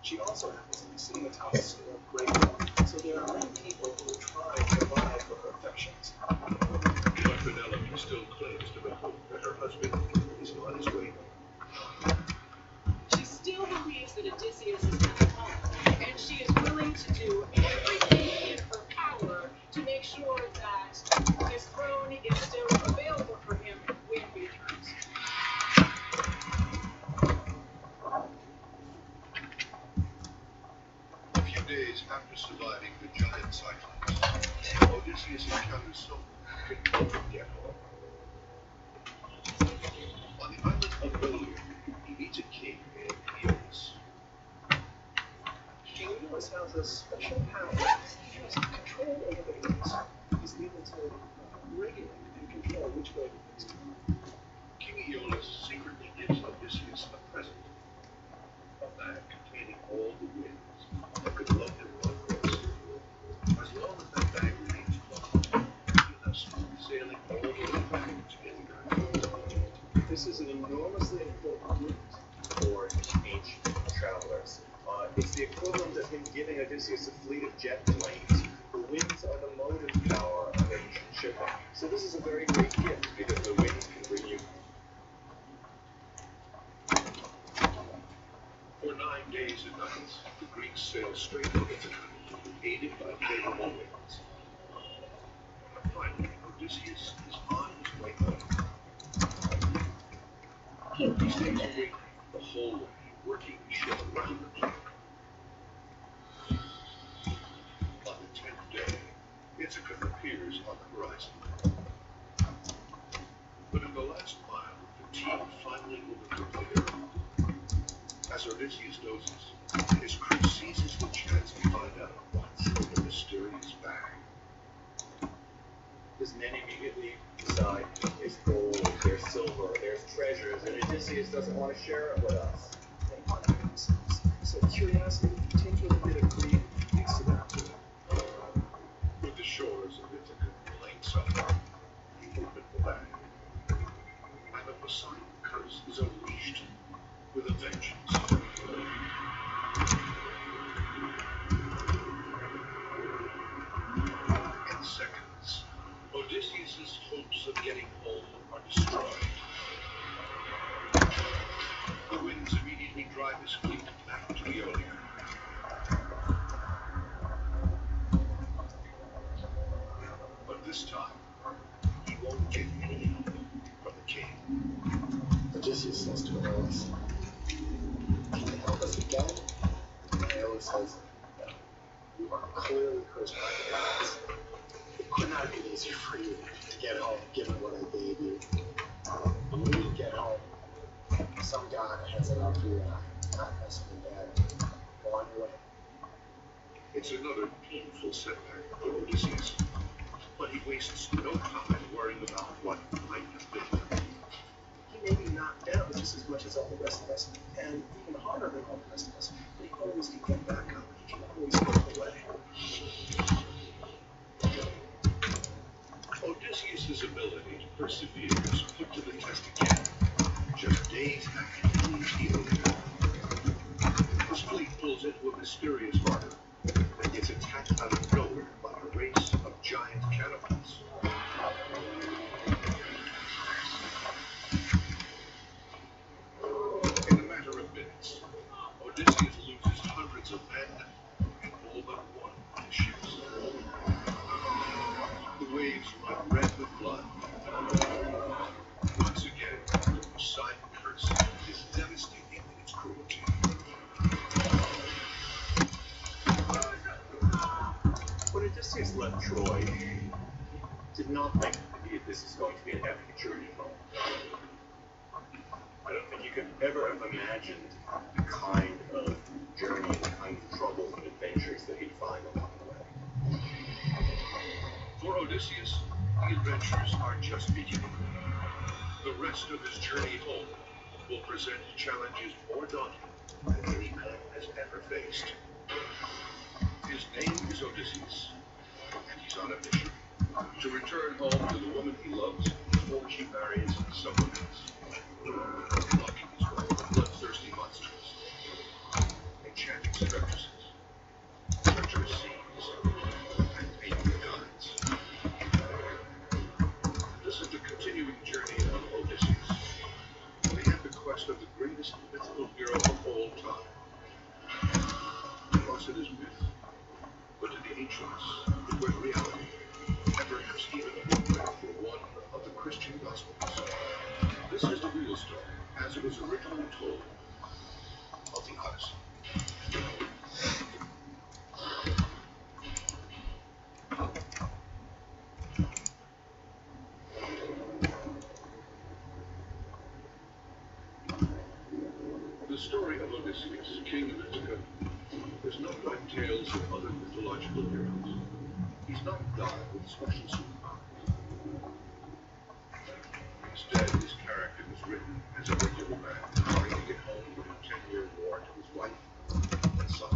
She also happens to be sitting atop a store of great wealth, so there are many people who try to vie for her affections. But Penelope still clings to the hope that her husband is on his way. She still believes that Odysseus is coming home, and she is willing to do everything in her power to make sure that his throne is still available for him when he returns. A few days after surviving the giant cyclones, Odysseus encounters someone who can help him get home. On the island of Ilium, he meets a king named Aeolus. King Aeolus has a special power. He has control over the winds. He's able to regulate and control which way the winds go. King Aeolus secretly gives Odysseus a present, a bag containing all the winds that could blow him one course. As long as that bag remains closed, he'll have smooth sailing all the way back to Midgard. This is an enormously important route for ancient travelers. It's the equivalent of him giving Odysseus a fleet of jet planes. The winds are the motive power of ancient shipping. So this is a very great gift because the winds can bring you. For 9 days and nights, the Greeks sail straight for Italy, aided by favorable winds. Finally, Odysseus is on his way home. He stays awake the whole way, working the ship around the clock. On the 10th day, Ithaca appears on the horizon. But in the last mile, fatigue finally overtook the hero. As Odysseus dozes, his crew seizes the chance to find out what's in the mysterious bag. His men immediately decide there's gold, there's silver, there's treasures, and Odysseus doesn't want to share it with us. They want to themselves. So curiosity, particularly a bit of greed, leads to that. With the shores of Ithaca in plain sight, he opened the bag, and the Poseidon curse is unleashed with a vengeance. In seconds, Odysseus' hopes of getting home are destroyed. The winds immediately drive his fleet back to Ionia. But this time, he won't get any help from the king. Odysseus says to Aeolus, "Can you help us again?" And Aeolus says, "No, you are clearly cursed by the gods. It could not be easier for you to get home, given what I gave you. When you get home, some god has it out for you, and I'm not messing with that. Go on your way." It's another painful setback for Odysseus, but he wastes no time worrying about what might have been. He may be knocked down just as much as all the rest of us, and even harder than all the rest of us, but he always can get back up. He can always get away. Odysseus' ability to persevere is put to the test again, just days after he leaves Ionia. His fleet pulls into a mysterious harbor and gets attacked out of nowhere by a race of giant cannibals. In a matter of minutes, Odysseus loses hundreds of men and all but one of his ships. The waves run red with blood. Once again, the Poseidon curse is devastating in its cruelty. When Odysseus left Troy, he did not think that this is going to be an epic journey home. I don't think you could ever have imagined the kind of journey, the kind of troubles and adventures that he'd find along the way. For Odysseus, the adventures are just beginning. The rest of his journey home will present challenges more daunting than any man has ever faced. His name is Odysseus, and he's on a mission to return home to the woman he loves before she marries someone else. Locking his way with bloodthirsty monsters, enchanting time. Once it is myth, but to the ancients, it was reality, and perhaps even a blueprint for one of the Christian Gospels. This is the real story, as it was originally told, of the Odyssey. The story of Odysseus, king of Ithaca, is not like tales of other mythological heroes. He's not a god with special superpowers. Instead, his character was written as a regular man trying to get home from a 10-year war to his wife and son.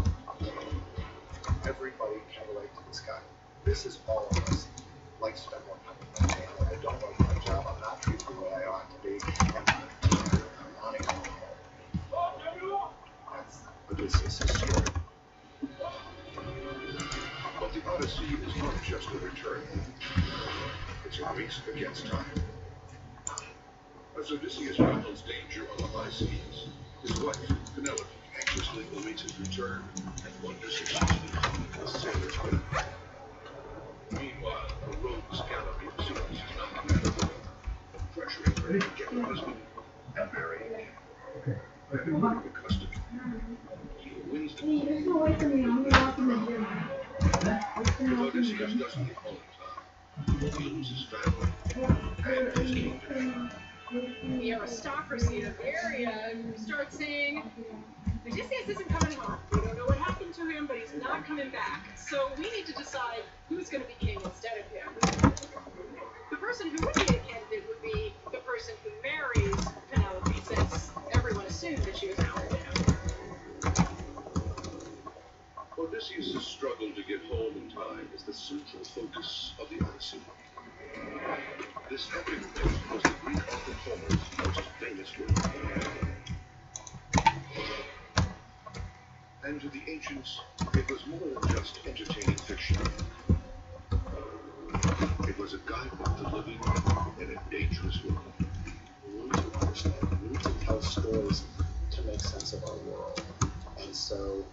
Everybody can relate to this guy. This is all of us. Like to spend more time with my family. I don't like my job. I'm not treated the way I ought to be. I'm on it. That's Odysseus' story. But the Odyssey is not just a return. It's a race against time. As Odysseus battles danger on the high seas, his wife, Penelope, anxiously awaits his return and wonders if she's become a sailor's widow. Meanwhile, a rogue's gallery of suitors is knocking at her door, pressuring her to get her husband and marry him. And according to custom, he who wins the if Odysseus doesn't get home in time, he loses family and his kingdom. The aristocracy of the area starts saying, Odysseus isn't coming home. We don't know what happened to him, but he's not coming back. So we need to decide who's going to be king instead of him. The person who would be a candidate would be the person who marries Penelope, since everyone assumed that she was married to him. Odysseus' struggle to get home in time is the central focus of the Odyssey. This epic myth was the Greek author Homer's most famous work. And to the ancients, it was more than just entertaining fiction. It was a guidebook to living in a dangerous world. We need to understand. We need to tell stories to make sense of our world. And so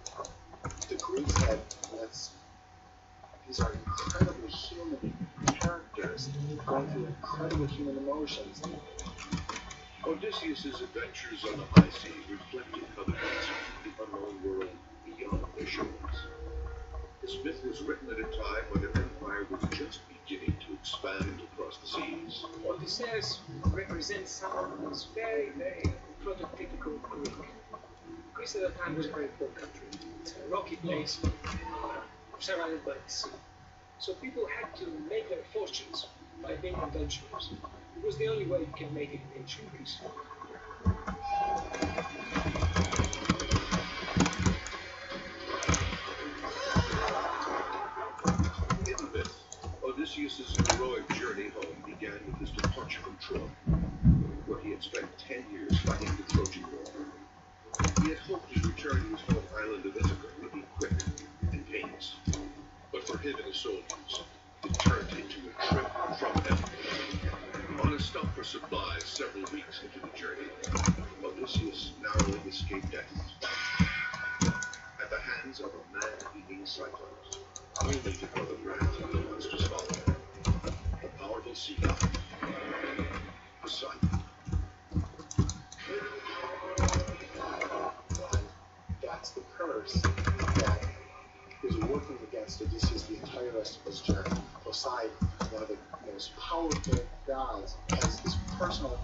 the Greeks had these are incredibly human characters going through incredible human emotions. Odysseus' adventures on the high seas reflected how the gods of the unknown world beyond their shores. This myth was written at a time when an empire was just beginning to expand across the seas. Odysseus represents someone who was very, very prototypical Greek. Greece at that time was a very poor country. It's a rocky place, surrounded by the sea. So people had to make their fortunes by being adventurers. It was the only way you can make it in ancient Greece. In the myth, Odysseus' heroic journey home began with his departure from Troy, where he had spent 10 years fighting the Trojan War. He had hoped his return to his home island of Ithaca would be quick and painless. But for him and his soldiers, it turned into a trip from heaven. On a stop for supplies several weeks into the journey, Odysseus narrowly escaped death at the hands of a man-eating cyclones, only to know the wrath of the monster's father, the powerful sea god, Poseidon. That's the curse that is working against Odysseus the entire rest of his journey. Poseidon, one of the most powerful gods, has this personal